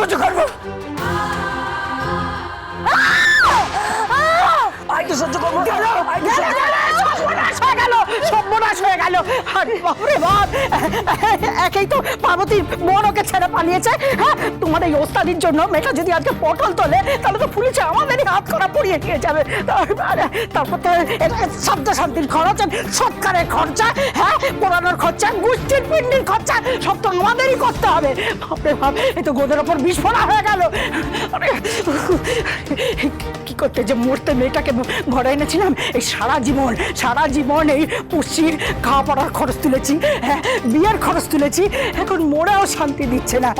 সহ্য করবো, সহ্য করবো। সর্বনাশ হয়ে গেল। বাপরে বাপ, একেই তো পার্বতীর বোন ওকে ছেড়ে পালিয়েছে। হ্যাঁ, তোমার এই ওস্তাদির জন্য মেয়েটা যদি আজকে পটল তোলে তাহলে তো পুলিশে আমাদেরই হাত করা পড়িয়ে নিয়ে যাবে। তারপর তো শব্দ শান্তির খরচ, সৎকারের খরচা, হ্যাঁ পোড়ানোর খরচা, গোষ্ঠীর পিণ্ডির খরচা সব তো আমাদেরই করতে হবে। বাপরে বাপ, এই তো গোদের ওপর বিস্ফোরণ হয়ে গেল। কি করতে যে মরতে মেয়েটাকে ঘরে এনেছিলাম। এই সারা জীবন এই পুষ্টির খাওয়া পড়ার খরচ তুলেছি, হ্যাঁ বিয়ের খরচ তুলেছি, এখন মোড়াও শান্তি দিচ্ছে না।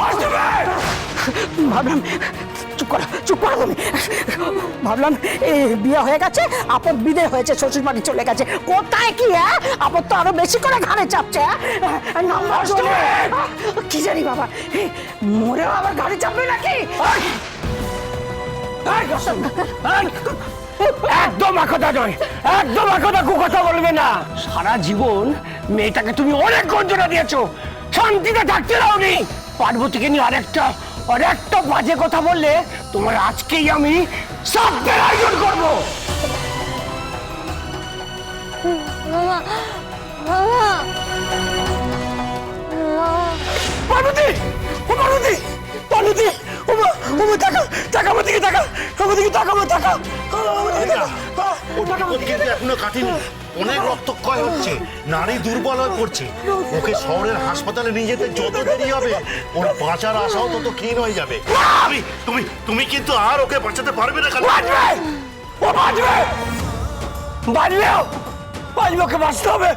ভাবলাম চুপ করো তুমি। ভাবলাম এই বিয়ে হয়ে গেছে, আপদ বিদে হয়েছে, শ্বশুর বাড়ি চলে গেছে। কোথায় কি? হ্যাঁ আপদ তো আরো বেশি করে ঘাড়ে চাপছে। কি জানি বাবা, মোড়েও আবার ঘাড়ে চাপবে নাকি? একদম একথা নয়, একদম একথা কথা বলবে না। সারা জীবন মেয়েটাকে তুমি অনেক গঞ্জনা দিয়েছো, শান্তিতে থাকতে দাওনি। পার্বতীকে নিয়ে আরেকটা বাজে কথা বললে তোমার আজকেই আমি সাবধান আয়োজন করবো। পার্বতী, ও পার্বতী, পার্বতী, ও মা, ও মা, টাকা আমার দিকে, টাকা আমার দিকে, টাকা আমার টাকা। কিন্তু এখনো কাটেনি, অনেক রক্তক্ষয় হচ্ছে, নারী দুর্বল হয়ে পড়ছে। ওকে শহরের হাসপাতালে নিয়ে যেতে যত দেরি হবে ওর বাঁচার আশাও তত ক্ষীণ হয়ে যাবে। তুমি কিন্তু আর ওকে বাঁচাতে পারবে না। ও বাঁচবে, ওকে বাঁচতে হবে।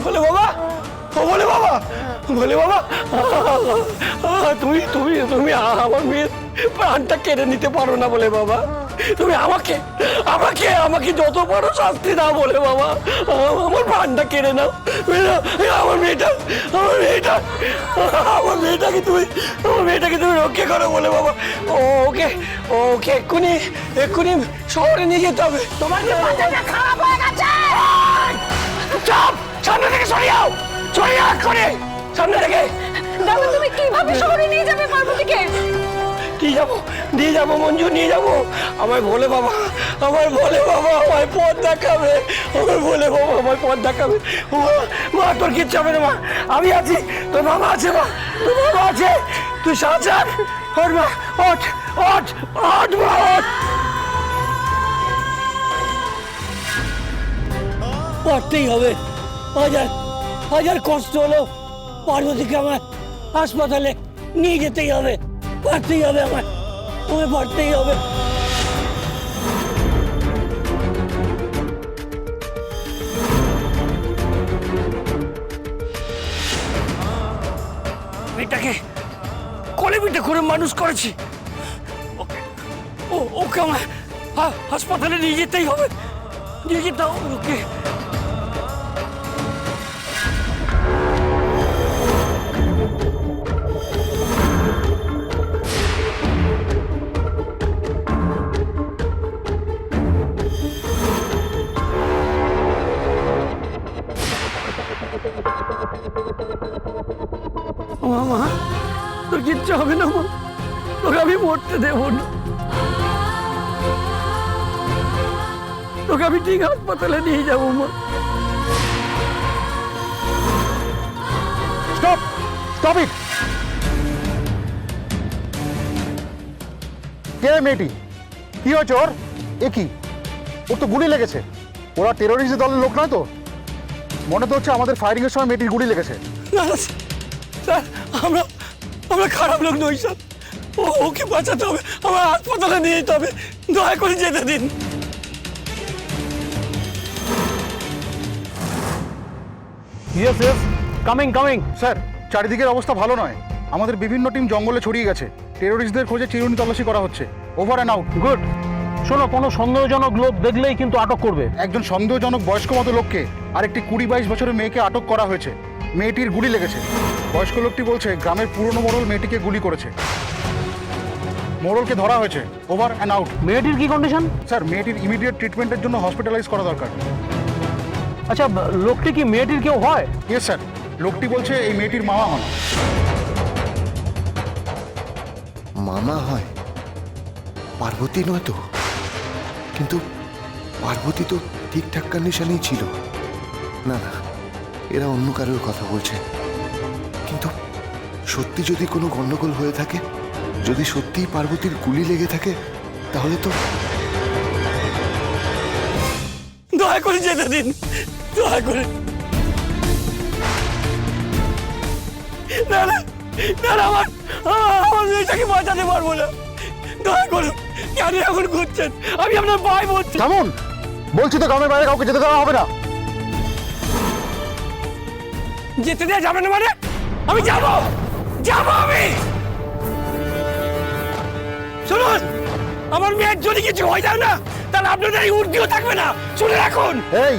বলে বাবা, তুমি আমার মেয়ের প্রাণটা কেড়ে নিতে পারো না বলে বাবা। তুমি আমাকে যত বড় শাস্তি দাও বলে বাবা, আমার প্রাণটা কেড়ে নাও। আমার মেয়েটাকে তুমি রক্ষা করো বলে বাবা। ওকে এক্ষুনি শহরে নিয়ে যেতে হবে। তোমার খারাপ হয়ে গেছে। চাপ, সামনে থেকে সরিয়াও করে, সামনে থেকে। দাদা তুমি কিভাবে শহরে নিয়ে যাবে পার্বতীকে? নিয়ে যাবো মঞ্জু, নিয়ে যাবো। আমায় বলে বাবা, আমায় পথ দেখাবে। মা তোর কিচ্ছু হবে না, মা আমি আছি, তোর বাবা আছে, মা তোর বাবা আছে, তুই সাবধান। ওঠ মা, ওঠ। পারতেই হবে, হাজার কষ্ট হলো পার্বতীকে আমার হাসপাতালে নিয়ে যেতেই হবে। পারতেই হবে, আমায় পারতেই হবে। মেয়েটাকে কোলে পিঠে করে মানুষ করেছি, ওকে আমার হাসপাতালে নিয়ে যেতেই হবে, ওকে। মা, তোর কিচ্ছু হবে না মা, তোকে আমি মরতে দেবো না, তোকে আমি ঠিক হাসপাতালে নিয়ে যাবো মা। Stop it. কে মেয়েটি? কি হয়েছে ওর? এ কি, ওর তো গুলি লেগেছে। ওরা টেরোরিস্ট দলের লোক নয় তো? মনে তো হচ্ছে আমাদের ফায়ারিং এর সময় মেয়েটির গুলি লেগেছে। না স্যার, আমরা খারাপ লোক নই স্যার, ওকে বাঁচাতে হবে, আমার হাসপাতালে নিয়ে যেতে হবে, দয়া করে যেতে দিন। Yes coming. স্যার, চারিদিকের অবস্থা ভালো নয়। আমাদের বিভিন্ন টিম জঙ্গলে ছড়িয়ে গেছে, টেরোরিস্টদের খোঁজে চিরুনি তল্লাশি করা হচ্ছে। Over and out. গুড। শোনো, কোনো সন্দেহজনক লোক দেখলেই কিন্তু আটক করবে। একজন সন্দেহজনক বয়স্ক মতো লোককে আর একটি 20-22 বছরের মেয়েকে আটক করা হয়েছে। মেয়েটির গুলি লেগেছে। বয়স্ক লোকটি বলছে গ্রামের পুরনো মোড়ল মেয়েটিকে গুলি করেছে। মোড়লকে ধরা হয়েছে। Over and out. মেয়েটির কি কন্ডিশন? স্যার, মেয়েটির ইমিডিয়েট ট্রিটমেন্টের জন্য হসপিটালাইজ করা দরকার। আচ্ছা, লোকটি কি মেয়েটির কেউ হয়? ইয়েস স্যার, লোকটি বলছে এই মেয়েটির মামা হন। মামা হয়, পার্বতী নয় তো? কিন্তু পার্বতী তো ঠিকঠাক কন্ডিশনেই ছিল। না না, এরা অন্য কারোর কথা বলছে। কিন্তু সত্যি যদি কোনো গন্ডগোল হয়ে থাকে, যদি সত্যিই পার্বতীর গুলি লেগে থাকে, তাহলে তো দয়া করে যেতে দিন, দয়া করে। না না না না, আমার মেয়েটাকে বাঁচাতে পারবো না, দয়া করুন। কেন এখন ঘুরছেন? আমি আপনার ভাই বলছি। কেমন বলছি তো, গ্রামের বাইরে কাউকে যেতে দেওয়া হবে না। যেতে দেওয়া যাবে না মানে? আমি যাবো, যাবো আমি। শুনুন, আমার মেয়ের যদি কিছু হয়ে যায় না, তাহলে আপনাদের এই উর্দিও থাকবে না, শুনে রাখুন। এই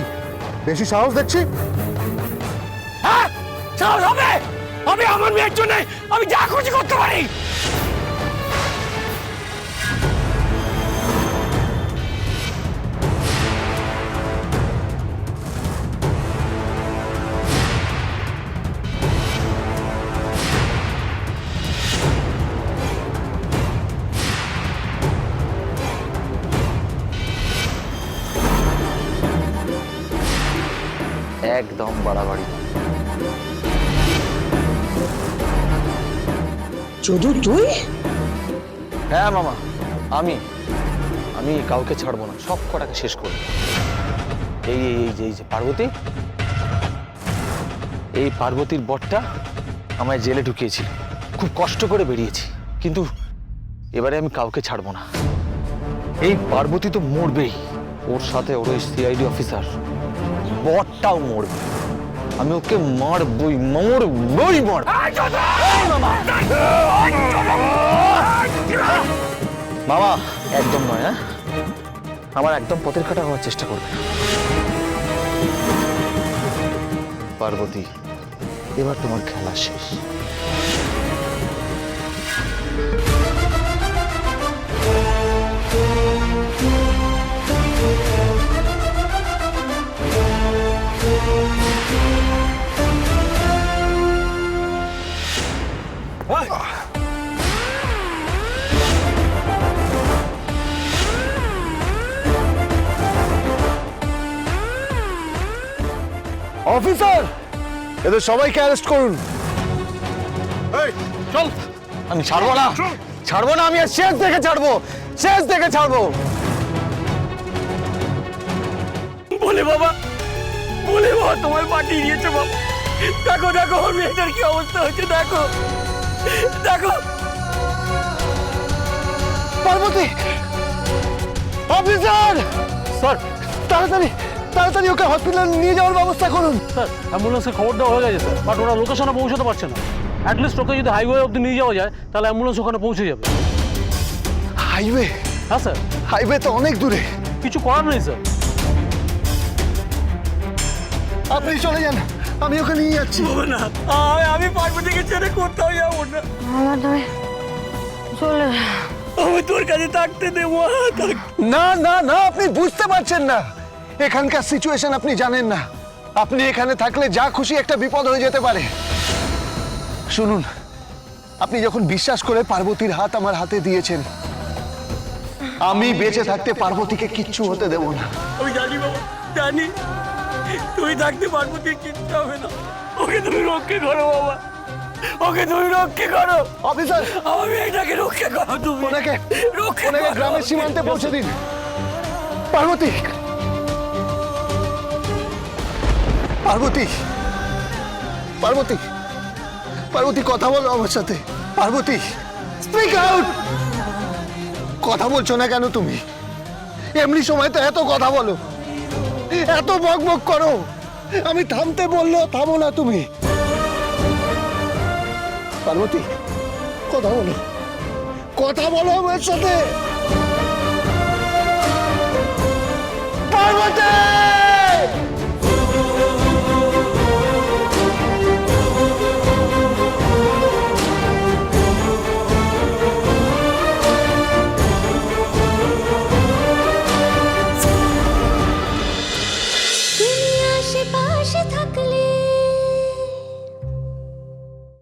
বেশি সাহস দেখছি। হ্যাঁ, সাহস হবে। আমি আমার মেয়ের জন্য আমি যা খুশি করতে পারি। একদম বাড়াবাড়ি। যদু তুই? হ্যাঁ মামা, আমি আমি কাউকে ছাড়বো না, সব কটাকে শেষ করবো। এই যে পার্বতী, এই পার্বতীর বরটা আমায় জেলে ঢুকিয়েছিল, খুব কষ্ট করে বেরিয়েছি, কিন্তু এবারে আমি কাউকে ছাড়বো না। এই পার্বতী তো মরবেই, ওর সাথে ওর ওই সিআইডি অফিসার বরটাও মরবে। আমি ওকে মারবই, মারবই মার। মামা একদম নয়, হ্যাঁ, আমার একদম পথের কাটা হওয়ার চেষ্টা করবে না। পার্বতী, এবার তোমার খেলা শেষ। অফিসার, এদের সবাইকে অ্যারেস্ট করুন। চল, আমি ছাড়বো না, ছাড়বো না, আমি আর শেষ দেখে ছাড়বো, শেষ দেখে ছাড়বো। বলে বাবা, বলে বাবা, তোমায় পাঠিয়ে দিয়েছে বাবা। দেখো দেখো আমার মেয়েটার কি অবস্থা হচ্ছে, দেখো দেখো। পার্বতী, অফিসার, স্যার তাড়াতাড়ি তাড়াতাড়ি ওকে হসপিটালে নিয়ে যাওয়ার ব্যবস্থা করুন। স্যার অ্যাম্বুলেন্সে খবর দেওয়া হয়ে গেছে স্যার, বাট ওরা লোকেশনে পৌঁছতে পারছে না। অ্যাটলিস্ট ওকে যদি হাইওয়ে অবধি নিয়ে যাওয়া যায়, তাহলে অ্যাম্বুলেন্স ওখানে পৌঁছে যাবে। হাইওয়ে? হ্যাঁ স্যার, হাইওয়ে তো অনেক দূরে। কিছু করার নেই স্যার। আপনি চলে যান, আমি ওকে নিয়ে যাচ্ছি। বাবা না, আমি পার্বতীকে ছেড়ে কোথাও যাবো না। চলে আমি তোর কাছে থাকতে দেবো। না না না, আপনি বুঝতে পারছেন না, এখানকার সিচুয়েশন আপনি জানেন না। আপনি এখানে থাকলে যা খুশি একটা বিপদ হয়ে যেতে পারে। শুনুন, আপনি যখন বিশ্বাস করে পার্বতীর হাত আমার হাতে দিয়েছেন, আমি বেঁচে থাকতে পার্বতীকে কিচ্ছু হতে দেব না। আমি জানি বাবা, জানি তুই থাকতে পার্বতীর কিচ্ছু হবে না। ওকে তুমি রক্ষে করো বাবা, ওকে তুমি রক্ষে করো। অফিসার, আমার মেয়েটাকে রক্ষে করো তুমি। ওনাকে রক্ষে ওনাকে করো। গ্রামের সীমান্তে পৌঁছে দিন। পার্বতী, পার্বতী, পার্বতী, পার্বতী, কথা বলো আমার সাথে। Parvati, speak out. কথা বলছো না কেন তুমি? এমনি সময় তো এত কথা বলো, এত বক বক করো, আমি থামতে বললেও থামো না তুমি। পার্বতী, কথা বলো, কথা বলো আমার সাথে। পার্বতী!